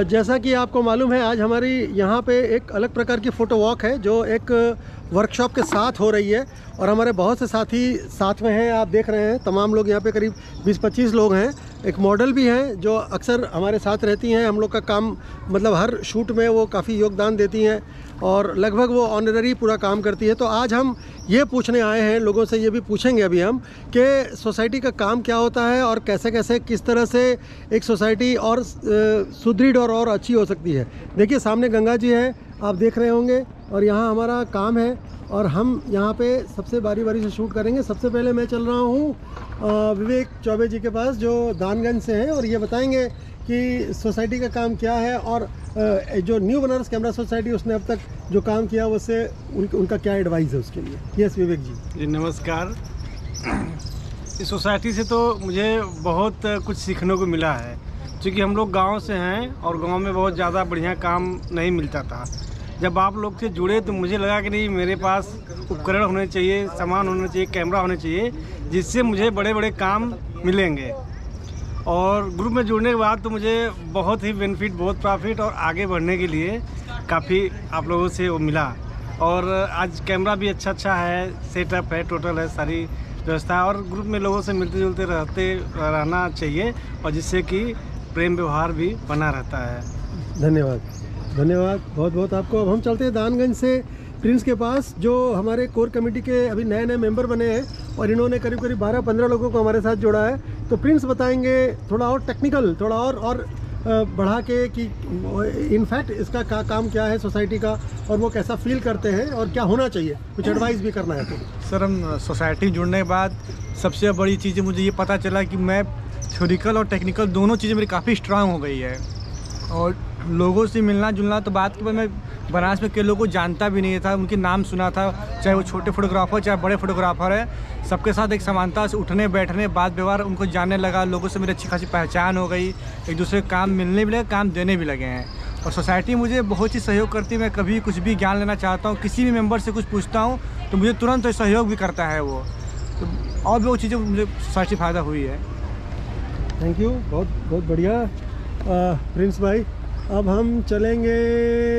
जैसा कि आपको मालूम है, आज हमारी यहाँ पे एक अलग प्रकार की फ़ोटो वॉक है जो एक वर्कशॉप के साथ हो रही है और हमारे बहुत से साथी साथ में हैं। आप देख रहे हैं तमाम लोग यहाँ पे करीब 20-25 लोग हैं। एक मॉडल भी हैं जो अक्सर हमारे साथ रहती हैं। हम लोग का काम मतलब हर शूट में वो काफ़ी योगदान देती हैं और लगभग वो ऑनररी पूरा काम करती है। तो आज हम ये पूछने आए हैं लोगों से, ये भी पूछेंगे अभी हम कि सोसाइटी का काम क्या होता है और कैसे कैसे किस तरह से एक सोसाइटी और सुदृढ़ और अच्छी हो सकती है। देखिए सामने गंगा जी है, आप देख रहे होंगे, और यहाँ हमारा काम है और हम यहाँ पे सबसे बारी बारी से शूट करेंगे। सबसे पहले मैं चल रहा हूँ विवेक चौबे जी के पास जो दानगंज से हैं और ये बताएंगे कि सोसाइटी का काम क्या है और जो न्यू बनारस कैमरा सोसाइटी उसने अब तक जो काम किया उससे उनका क्या एडवाइस है उसके लिए। यस विवेक जी। नमस्कार। इस सोसाइटी से तो मुझे बहुत कुछ सीखने को मिला है, क्योंकि हम लोग गांव से हैं और गांव में बहुत ज़्यादा बढ़िया काम नहीं मिलता था। जब आप लोग से जुड़े तो मुझे लगा कि नहीं, मेरे पास उपकरण होने चाहिए, सामान होना चाहिए, कैमरा होने चाहिए, जिससे मुझे बड़े बड़े काम मिलेंगे। और ग्रुप में जुड़ने के बाद तो मुझे बहुत ही बेनिफिट, बहुत प्रॉफिट और आगे बढ़ने के लिए काफ़ी आप लोगों से वो मिला। और आज कैमरा भी अच्छा है, सेटअप है, टोटल है, सारी व्यवस्था है और ग्रुप में लोगों से मिलते जुलते रहना चाहिए और जिससे कि प्रेम व्यवहार भी बना रहता है। धन्यवाद बहुत बहुत आपको। अब हम चलते हैं दानगंज से प्रिंस के पास जो हमारे कोर कमेटी के अभी नए नए मेंबर बने हैं और इन्होंने करीब 12-15 लोगों को हमारे साथ जोड़ा है। तो प्रिंस बताएंगे थोड़ा और टेक्निकल, थोड़ा और बढ़ा के कि इनफैक्ट इसका काम क्या है सोसाइटी का और वो कैसा फील करते हैं और क्या होना चाहिए, कुछ एडवाइस भी करना है। तो सर, हम सोसाइटी जुड़ने के बाद सबसे बड़ी चीज़ मुझे ये पता चला कि मैं थ्योरिकल और टेक्निकल दोनों चीज़ें मेरी काफ़ी स्ट्रांग हो गई है। और लोगों से मिलना जुलना तो बात के बाद मैं बनारस में कई लोगों को जानता भी नहीं था, उनके नाम सुना था, चाहे वो छोटे फोटोग्राफर चाहे बड़े फोटोग्राफर है, सबके साथ एक समानता से उठने बैठने बात व्यवहार उनको जानने लगा। लोगों से मेरी अच्छी खासी पहचान हो गई, एक दूसरे को काम मिलने भी लगे, काम देने भी लगे हैं। और सोसाइटी मुझे बहुत ही सहयोग करती है। मैं कभी कुछ भी ज्ञान लेना चाहता हूँ, किसी भी मेम्बर से कुछ पूछता हूँ तो मुझे तुरंत सहयोग भी करता है वो। तो और भी वो चीज़ें मुझे सोसाइटी फ़ायदा हुई है। थैंक यू, बहुत बढ़िया प्रिंस भाई। अब हम चलेंगे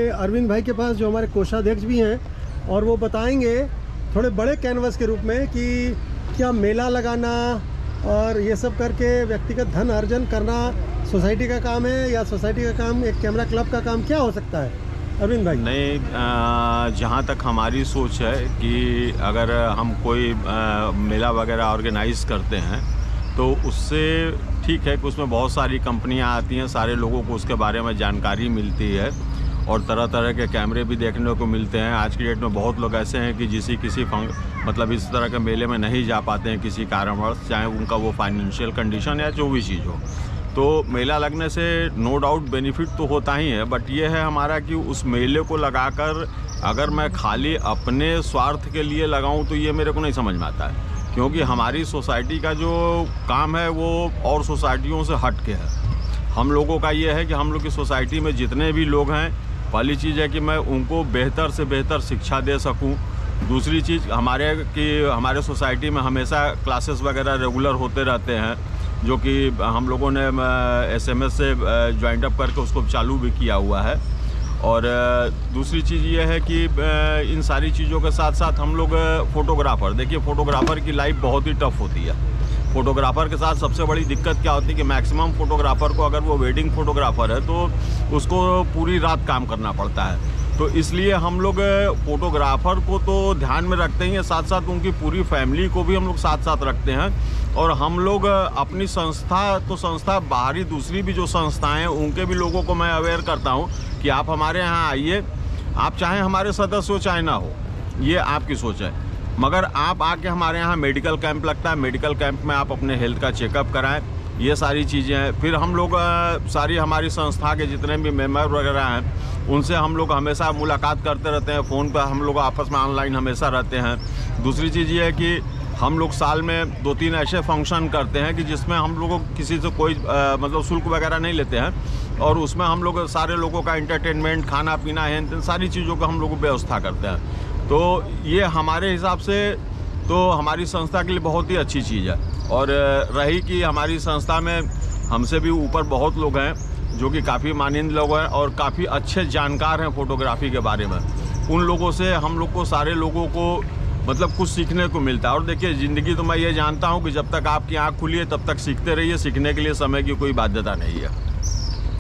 अरविंद भाई के पास जो हमारे कोषाध्यक्ष भी हैं और वो बताएंगे थोड़े बड़े कैनवस के रूप में कि क्या मेला लगाना और ये सब करके व्यक्तिगत धन अर्जन करना सोसाइटी का काम है या सोसाइटी का काम एक कैमरा क्लब का काम क्या हो सकता है। अरविंद भाई। नहीं, जहाँ तक हमारी सोच है कि अगर हम कोई मेला वगैरह ऑर्गेनाइज करते हैं तो उससे ठीक है कि उसमें बहुत सारी कंपनियां आती हैं, सारे लोगों को उसके बारे में जानकारी मिलती है और तरह तरह के कैमरे भी देखने को मिलते हैं। आज की डेट में बहुत लोग ऐसे हैं कि किसी मतलब इस तरह के मेले में नहीं जा पाते हैं किसी कारणवश, चाहे उनका वो फाइनेंशियल कंडीशन या जो भी चीज़ हो। तो मेला लगने से नो डाउट बेनिफिट तो होता ही है, बट ये है हमारा कि उस मेले को लगाकर अगर मैं खाली अपने स्वार्थ के लिए लगाऊँ तो ये मेरे को नहीं समझ में आता है, क्योंकि हमारी सोसाइटी का जो काम है वो और सोसाइटियों से हट के है। हम लोगों का ये है कि हम लोग की सोसाइटी में जितने भी लोग हैं, पहली चीज़ है कि मैं उनको बेहतर से बेहतर शिक्षा दे सकूं। दूसरी चीज़ हमारे सोसाइटी में हमेशा क्लासेस वगैरह रेगुलर होते रहते हैं, जो कि हम लोगों ने SMS से ज्वाइंट अप करके उसको चालू भी किया हुआ है। और दूसरी चीज़ ये है कि इन सारी चीज़ों के साथ साथ हम लोग फ़ोटोग्राफ़र, देखिए फ़ोटोग्राफ़र की लाइफ बहुत ही टफ होती है। फ़ोटोग्राफ़र के साथ सबसे बड़ी दिक्कत क्या होती है कि मैक्सिमम फ़ोटोग्राफ़र को अगर वो वेडिंग फ़ोटोग्राफ़र है तो उसको पूरी रात काम करना पड़ता है। तो इसलिए हम लोग फ़ोटोग्राफ़र को तो ध्यान में रखते हैं, साथ साथ उनकी पूरी फैमिली को भी हम लोग साथ साथ रखते हैं। और हम लोग अपनी संस्था बाहरी दूसरी भी जो संस्थाएं हैं उनके भी लोगों को मैं अवेयर करता हूं कि आप हमारे यहाँ आइए, आप चाहे हमारे सदस्य हो चाहे ना हो, ये आपकी सोच है, मगर आप आके हमारे यहाँ मेडिकल कैंप लगता है, मेडिकल कैंप में आप अपने हेल्थ का चेकअप कराएं, ये सारी चीज़ें हैं। फिर हम लोग सारी हमारी संस्था के जितने भी मेंबर वगैरह हैं उनसे हम लोग हमेशा मुलाकात करते रहते हैं, फ़ोन पर हम लोग आपस में ऑनलाइन हमेशा रहते हैं। दूसरी चीज़ ये है कि हम लोग साल में 2-3 ऐसे फंक्शन करते हैं कि जिसमें हम लोगों किसी से कोई मतलब शुल्क वगैरह नहीं लेते हैं और उसमें हम लोग सारे लोगों का एंटरटेनमेंट, खाना पीना है, सारी चीज़ों का हम लोग व्यवस्था करते हैं। तो ये हमारे हिसाब से तो हमारी संस्था के लिए बहुत ही अच्छी चीज़ है। और रही कि हमारी संस्था में हमसे भी ऊपर बहुत लोग हैं जो कि काफ़ी माननीय लोग हैं और काफ़ी अच्छे जानकार हैं फोटोग्राफी के बारे में। उन लोगों से हम लोग को, सारे लोगों को मतलब कुछ सीखने को मिलता है। और देखिए, ज़िंदगी तो मैं ये जानता हूँ कि जब तक आपकी आँख खुली है तब तक सीखते रहिए। सीखने के लिए समय की कोई बाध्यता नहीं है।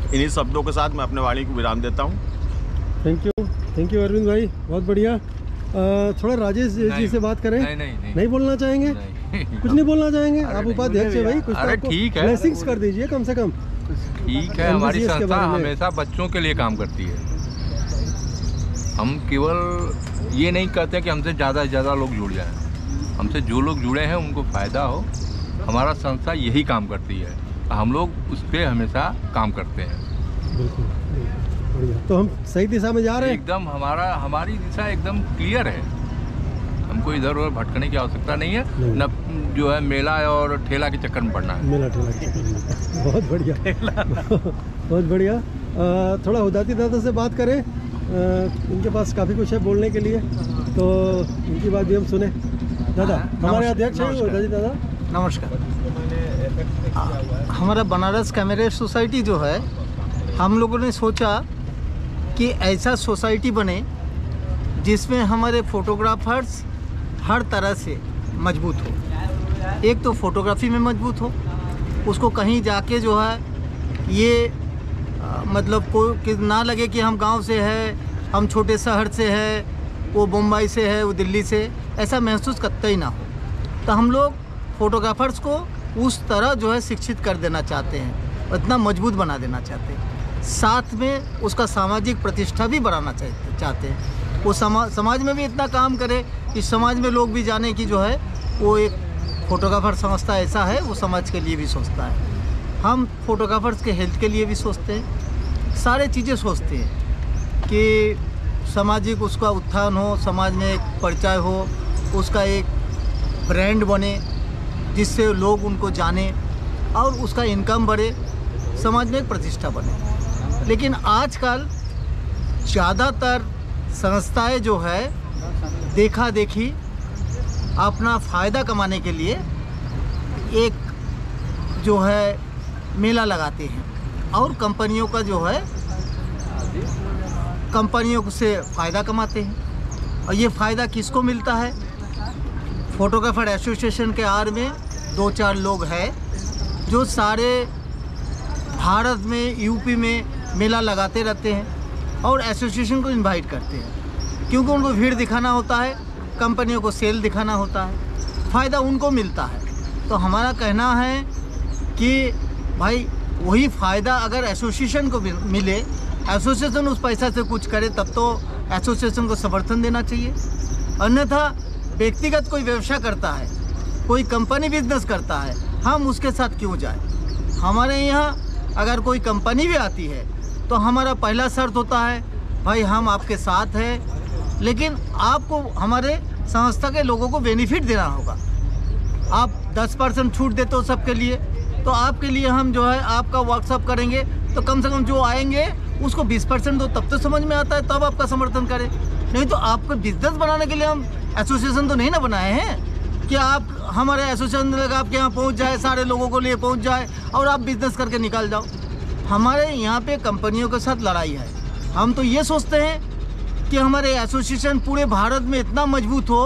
इन्हीं शब्दों के साथ मैं अपने वाणी को विराम देता हूँ। थैंक यू अरविंद भाई, बहुत बढ़िया। थोड़ा राजेश जी से बात करें। नहीं बोलना चाहेंगे? कुछ नहीं बोलना चाहेंगे? आप उपाध्यक्ष है भाई, कुछ अरे ठीक है, ब्लेसिंग्स कर दीजिए कम से कम। ठीक है, हमारी संस्था हमेशा बच्चों के लिए काम करती है। हम केवल ये नहीं कहते कि हमसे ज़्यादा से ज़्यादा लोग जुड़ जाएं। हमसे जो लोग जुड़े हैं उनको फ़ायदा हो, हमारा संस्था यही काम करती है। हम लोग उस पर हमेशा काम करते हैं। बिल्कुल बढ़िया। तो हम सही दिशा में जा रहे हैं एकदम। हमारी दिशा एकदम क्लियर है। हमको इधर उधर भटकने की आवश्यकता नहीं है, न जो है मेला और ठेला के चक्कर में पड़ना है। मेला ठेला के चक्कर में। बहुत बढ़िया बहुत बढ़िया। थोड़ा हुदाती दादा से बात करें। इनके पास काफ़ी कुछ है बोलने के लिए, तो इनकी बात भी हम सुने। दादा हमारे अध्यक्ष हैं हुदाती दादा। नमस्कार। हमारा बनारस कैमरा सोसाइटी जो है, हम लोगों ने सोचा कि ऐसा सोसाइटी बने जिसमें हमारे फोटोग्राफर्स हर तरह से मजबूत हो। एक तो फोटोग्राफी में मजबूत हो, उसको कहीं जाके जो है ये मतलब कोई ना लगे कि हम गांव से है, हम छोटे शहर से है, वो मुंबई से है, वो दिल्ली से, ऐसा महसूस करता ही ना हो। तो हम लोग फोटोग्राफर्स को उस तरह जो है शिक्षित कर देना चाहते हैं, इतना मजबूत बना देना चाहते हैं। साथ में उसका सामाजिक प्रतिष्ठा भी बढ़ाना चाहते हैं। वो समाज में भी इतना काम करे कि समाज में लोग भी जाने कि जो है वो एक फोटोग्राफर संस्था ऐसा है, वो समाज के लिए भी सोचता है। हम फोटोग्राफर्स के हेल्थ के लिए भी सोचते हैं, सारे चीज़ें सोचते हैं कि सामाजिक उसका उत्थान हो, समाज में एक परिचय हो, उसका एक ब्रांड बने जिससे लोग उनको जाने और उसका इनकम बढ़े, समाज में एक प्रतिष्ठा बने। लेकिन आजकल ज़्यादातर संस्थाएं जो है देखा देखी अपना फ़ायदा कमाने के लिए एक जो है मेला लगाते हैं और कंपनियों का जो है कंपनियों से फ़ायदा कमाते हैं। और ये फ़ायदा किसको मिलता है? फोटोग्राफर एसोसिएशन के आड़ में 2-4 लोग हैं जो सारे भारत में, यूपी में मेला लगाते रहते हैं और एसोसिएशन को इनवाइट करते हैं, क्योंकि उनको भीड़ दिखाना होता है, कंपनियों को सेल दिखाना होता है, फ़ायदा उनको मिलता है। तो हमारा कहना है कि भाई वही फ़ायदा अगर एसोसिएशन को मिले, एसोसिएशन उस पैसा से कुछ करे, तब तो एसोसिएशन को समर्थन देना चाहिए। अन्यथा व्यक्तिगत कोई व्यवसाय करता है, कोई कंपनी बिजनेस करता है, हम उसके साथ क्यों जाए? हमारे यहाँ अगर कोई कंपनी भी आती है तो हमारा पहला शर्त होता है, भाई हम आपके साथ हैं, लेकिन आपको हमारे संस्था के लोगों को बेनिफिट देना होगा। आप 10% छूट देते हो सबके लिए, तो आपके लिए हम जो है आपका वर्कशॉप करेंगे, तो कम से कम जो आएंगे उसको 20% दो, तब तो समझ में आता है, तब आपका समर्थन करें। नहीं तो आपको बिजनेस बनाने के लिए हम एसोसिएशन तो नहीं ना बनाए हैं कि आप हमारे एसोसिएशन लगा आपके यहाँ पहुँच जाए, सारे लोगों को लिए पहुँच जाए और आप बिजनेस करके निकल जाओ। हमारे यहाँ पे कंपनियों के साथ लड़ाई है। हम तो ये सोचते हैं कि हमारे एसोसिएशन पूरे भारत में इतना मजबूत हो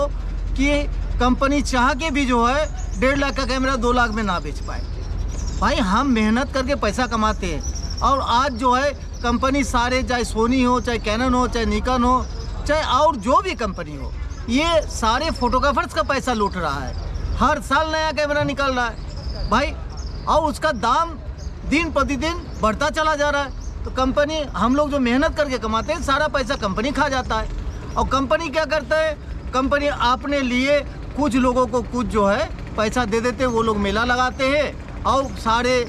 कि कंपनी चाह के भी जो है 1.5 लाख का कैमरा 2 लाख में ना बेच पाए। भाई हम मेहनत करके पैसा कमाते हैं और आज जो है कंपनी सारे, चाहे सोनी हो, चाहे कैनन हो, चाहे निकॉन हो, चाहे और जो भी कंपनी हो, ये सारे फोटोग्राफर्स का पैसा लूट रहा है। हर साल नया कैमरा निकल रहा है भाई, और उसका दाम दिन प्रतिदिन बढ़ता चला जा रहा है। तो कंपनी, हम लोग जो मेहनत करके कमाते हैं, सारा पैसा कंपनी खा जाता है। और कंपनी क्या करता है? कंपनी अपने लिए कुछ लोगों को कुछ जो है पैसा दे देते हैं, वो लोग मेला लगाते हैं और सारे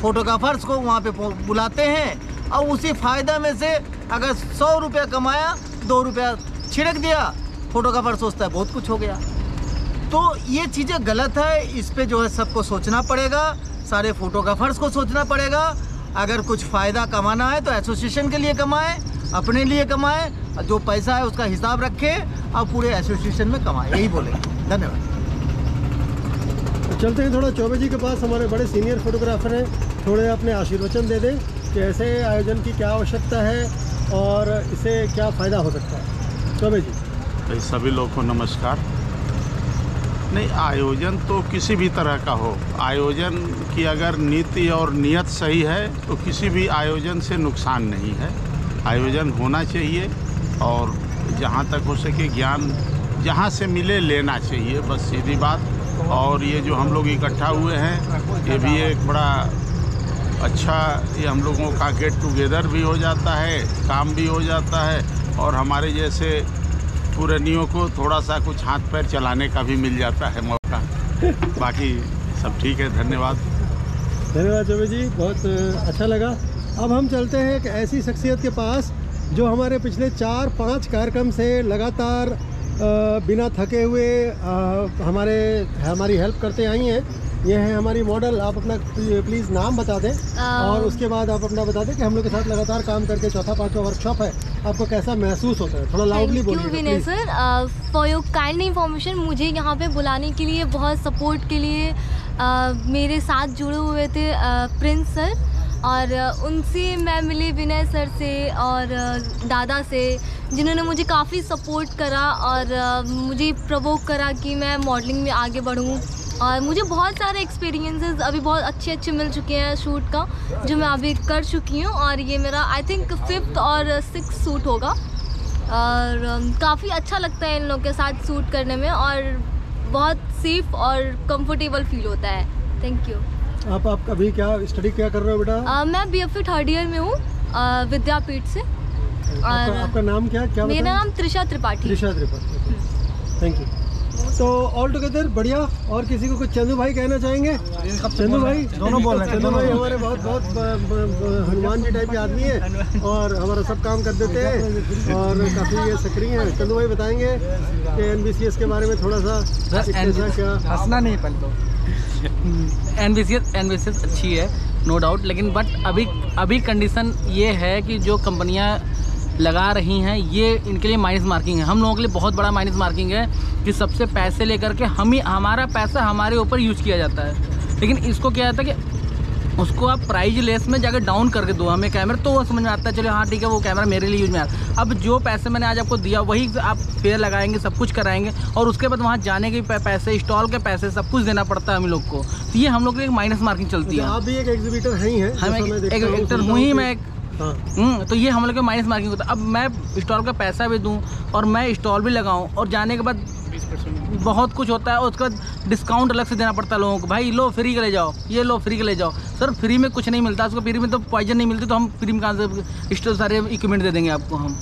फोटोग्राफर्स को वहाँ पे बुलाते हैं और उसी फ़ायदा में से अगर 100 रुपया कमाया, 2 रुपया छिड़क दिया, फोटोग्राफर सोचता है बहुत कुछ हो गया। तो ये चीज़ें गलत है, इस पे जो है सबको सोचना पड़ेगा, सारे फोटोग्राफर्स को सोचना पड़ेगा। अगर कुछ फ़ायदा कमाना है तो एसोसिएशन के लिए कमाएं, अपने लिए कमाएं, जो पैसा है उसका हिसाब रखें और पूरे एसोसिएशन में कमाएं, यही बोलेंगे। धन्यवाद। चलते हैं थोड़ा चौबे जी के पास, हमारे बड़े सीनियर फोटोग्राफर हैं, थोड़े अपने आशीर्वचन दे दें कि ऐसे आयोजन की क्या आवश्यकता है और इससे क्या फ़ायदा हो सकता है। चौबे जी। भाई सभी लोग को नमस्कार। नहीं, आयोजन तो किसी भी तरह का हो, आयोजन की अगर नीति और नियत सही है तो किसी भी आयोजन से नुकसान नहीं है। आयोजन होना चाहिए और जहाँ तक हो सके ज्ञान जहाँ से मिले लेना चाहिए, बस सीधी बात। और ये जो हम लोग इकट्ठा हुए हैं ये भी एक बड़ा अच्छा, ये हम लोगों का गेट टुगेदर भी हो जाता है, काम भी हो जाता है और हमारे जैसे पुरानियों को थोड़ा सा कुछ हाथ पैर चलाने का भी मिल जाता है मौका। बाकी सब ठीक है, धन्यवाद। धन्यवाद चौबे जी, बहुत अच्छा लगा। अब हम चलते हैं एक ऐसी शख्सियत के पास जो हमारे पिछले 4-5 कार्यक्रम से लगातार बिना थके हुए हमारी हेल्प करते आई हैं। ये है हमारी मॉडल। आप अपना प्लीज़ नाम बता दें और उसके बाद आप अपना बता दें कि हम लोग के साथ लगातार काम करके 4था-5वां वर्कशॉप है, आपको कैसा महसूस होता है? थोड़ा लाउडली बोलिए। Thank you Vinay sir for your kind information. मुझे यहाँ पे बुलाने के लिए, बहुत सपोर्ट के लिए मेरे साथ जुड़े हुए थे प्रिंस सर, और उनसे मैं मिली विनय सर से और दादा से, जिन्होंने मुझे काफ़ी सपोर्ट करा और मुझे प्रोवोक करा कि मैं मॉडलिंग में आगे बढ़ूँ। और मुझे बहुत सारे एक्सपीरियंसेस अभी बहुत अच्छे मिल चुके हैं शूट का, जो मैं अभी कर चुकी हूँ। और ये मेरा आई थिंक 5th और 6th शूट होगा और काफ़ी अच्छा लगता है इन लोग के साथ शूट करने में और बहुत सेफ और कंफर्टेबल फील होता है। Thank you. आप अभी क्या स्टडी क्या कर रहे हो बेटा? मैं BFA 3rd ईयर में हूँ विद्यापीठ से। और आपका नाम क्या? मेरा नाम त्रिशा त्रिपाठी। Trisha Tripathi, thank you. तो ऑल टुगेदर बढ़िया। और किसी को कुछ चंदू भाई कहना चाहेंगे? चंदू भाई दोनों बोल रहे हैं। चंदू भाई हमारे बहुत हनुमान जी टाइप के आदमी है और हमारा सब काम कर देते हैं और काफ़ी ये सक्रिय हैं। चंदू भाई बताएंगे कि NBCS के बारे में थोड़ा सा क्या? हंसना नहीं पहले तो। NBCS अच्छी है नो डाउट, लेकिन बट अभी कंडीशन ये है कि जो कंपनियां लगा रही हैं ये इनके लिए माइनस मार्किंग है। हम लोगों के लिए बहुत बड़ा माइनस मार्किंग है कि सबसे पैसे लेकर के हमारा पैसा हमारे ऊपर यूज किया जाता है। लेकिन इसको क्या जाता है कि उसको आप प्राइज लेस में जाकर डाउन करके दो हमें कैमरा, तो वो समझ में आता है चलो हाँ ठीक है वो कैमरा मेरे लिए यूज में आ रहा है। अब जो पैसे मैंने आज आपको दिया वही आप फेयर लगाएंगे, सब कुछ कराएंगे और उसके बाद वहाँ जाने के पैसे, स्टॉल के पैसे, सब कुछ देना पड़ता है हम लोग को। तो ये हम लोग के लिए माइनस मार्किंग चलती है। आप भी एक एग्जीबिटर हैं ही हैं? हम एक एक्टर हूँ ही मैं। तो ये हम लोग का माइनस मार्किंग होता है। अब मैं स्टॉल का पैसा भी दूं और मैं स्टॉल भी लगाऊं और जाने के बाद 20% बहुत कुछ होता है और उसके बाद डिस्काउंट अलग से देना पड़ता है लोगों को। भाई लो फ्री के ले जाओ, ये लो फ्री के ले जाओ। सर फ्री में कुछ नहीं मिलता, उसको फ्री में तो पॉइजन नहीं मिलती, तो हम फ्री में कहाँ से स्टॉल सारे इक्विपमेंट दे देंगे आपको हम।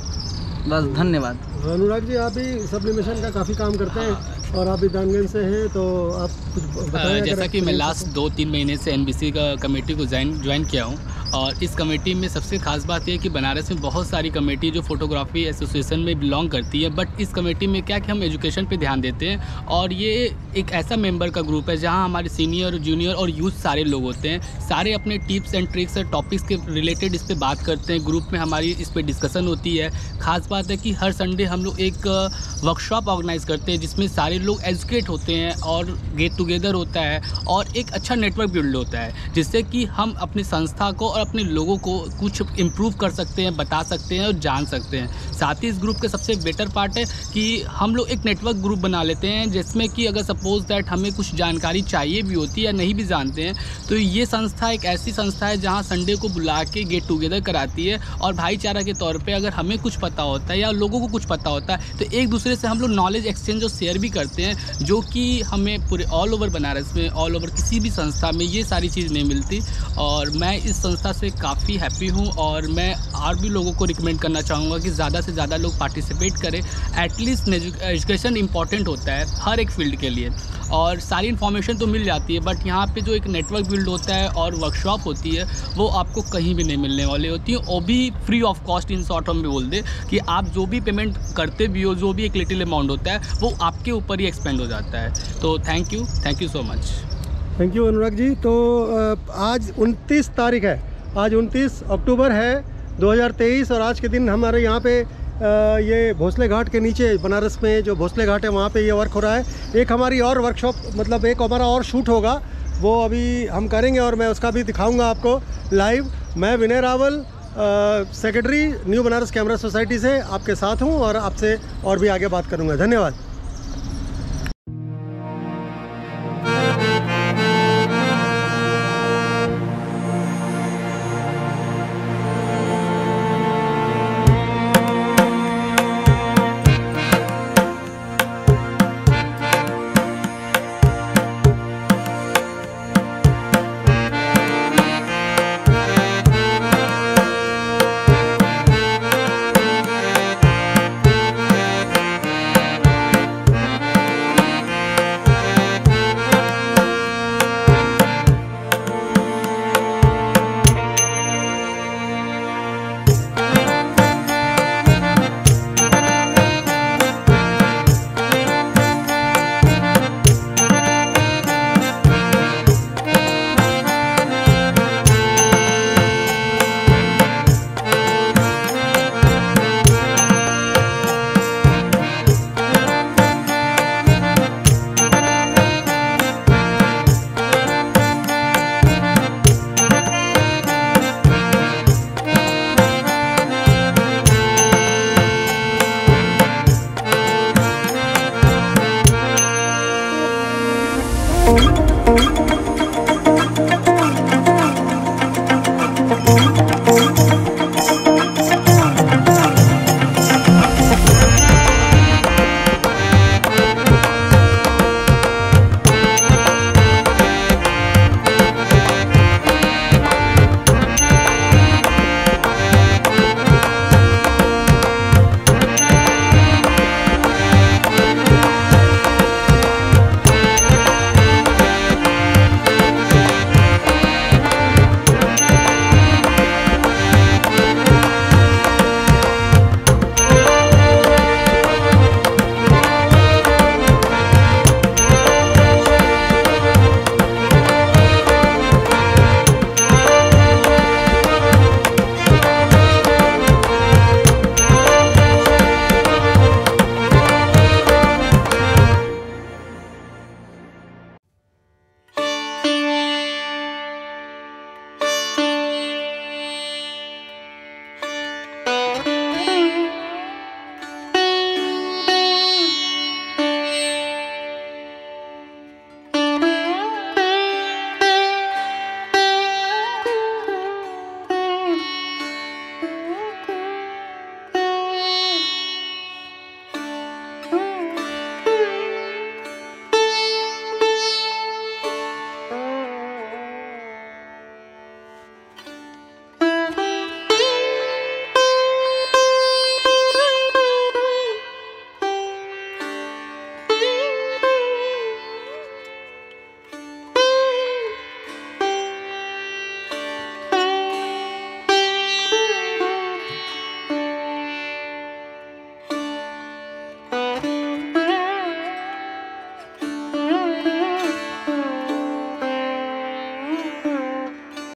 बस धन्यवाद। अनुराग जी आप भी सब्लिमेशन का काफ़ी काम करते हैं और आप भी दानगंज से हैं, तो आप कुछ बताएं। जैसा कि मैं लास्ट 2-3 महीने से NBC का कमेटी को ज्वाइन किया हूँ और इस कमेटी में सबसे खास बात यह है कि बनारस में बहुत सारी कमेटी जो फोटोग्राफी एसोसिएशन में बिलोंग करती है, बट इस कमेटी में क्या कि हम एजुकेशन पे ध्यान देते हैं और ये एक ऐसा मेंबर का ग्रुप है जहाँ हमारे सीनियर, जूनियर और यूथ सारे लोग होते हैं। सारे अपने टिप्स एंड ट्रिक्स और टॉपिक्स के रिलेटेड इस पर बात करते हैं। ग्रुप में हमारी इस पर डिस्कशन होती है। खास बात है कि हर संडे हम लोग एक वर्कशॉप ऑर्गेनाइज करते हैं जिसमें सारे लोग एजुकेट होते हैं और गेट टुगेदर होता है और एक अच्छा नेटवर्क बिल्ड होता है, जिससे कि हम अपनी संस्था को और अपने लोगों को कुछ इम्प्रूव कर सकते हैं, बता सकते हैं और जान सकते हैं। साथ ही इस ग्रुप के सबसे बेटर पार्ट है कि हम लोग एक नेटवर्क ग्रुप बना लेते हैं जिसमें कि अगर सपोज दैट हमें कुछ जानकारी चाहिए भी होती है या नहीं भी जानते हैं, तो ये संस्था एक ऐसी संस्था है जहाँ संडे को बुला के गेट टुगेदर कराती है और भाईचारा के तौर पर अगर हमें कुछ पता होता है या लोगों को कुछ पता होता है तो एक दूसरे से हम लोग नॉलेज एक्सचेंज और शेयर भी करते हैं, जो कि हमें पूरे ऑल ओवर बनारस में, ऑल ओवर किसी भी संस्था में ये सारी चीज़ नहीं मिलती। और मैं इस संस्था से काफ़ी हैप्पी हूँ और मैं और भी लोगों को रिकमेंड करना चाहूँगा कि ज़्यादा से ज़्यादा लोग पार्टिसिपेट करें। एटलीस्ट एजुकेशन इंपॉर्टेंट होता है हर एक फील्ड के लिए और सारी इन्फॉर्मेशन तो मिल जाती है, बट यहाँ पे जो एक नेटवर्क बिल्ड होता है और वर्कशॉप होती है वो आपको कहीं भी नहीं मिलने वाली होती है, वो भी free of cost. In short हम भी बोल दे कि आप जो भी पेमेंट करते भी हो, जो भी एक लिटिल अमाउंट होता है वो आपके ऊपर ही एक्सपेंड हो जाता है। तो thank you so much. Thank you Anurag ji. तो आज 29 तारीख है, आज 29 अक्टूबर है 2023 और आज के दिन हमारे यहाँ पे ये भोसले घाट के नीचे बनारस में जो भोसले घाट है वहाँ पे ये वर्क हो रहा है। एक हमारी और वर्कशॉप, मतलब एक हमारा और शूट होगा वो अभी हम करेंगे और मैं उसका भी दिखाऊंगा आपको लाइव। मैं Vinay Rawal, secretary new Banaras camera society से आपके साथ हूं और आपसे और भी आगे बात करूंगा। धन्यवाद।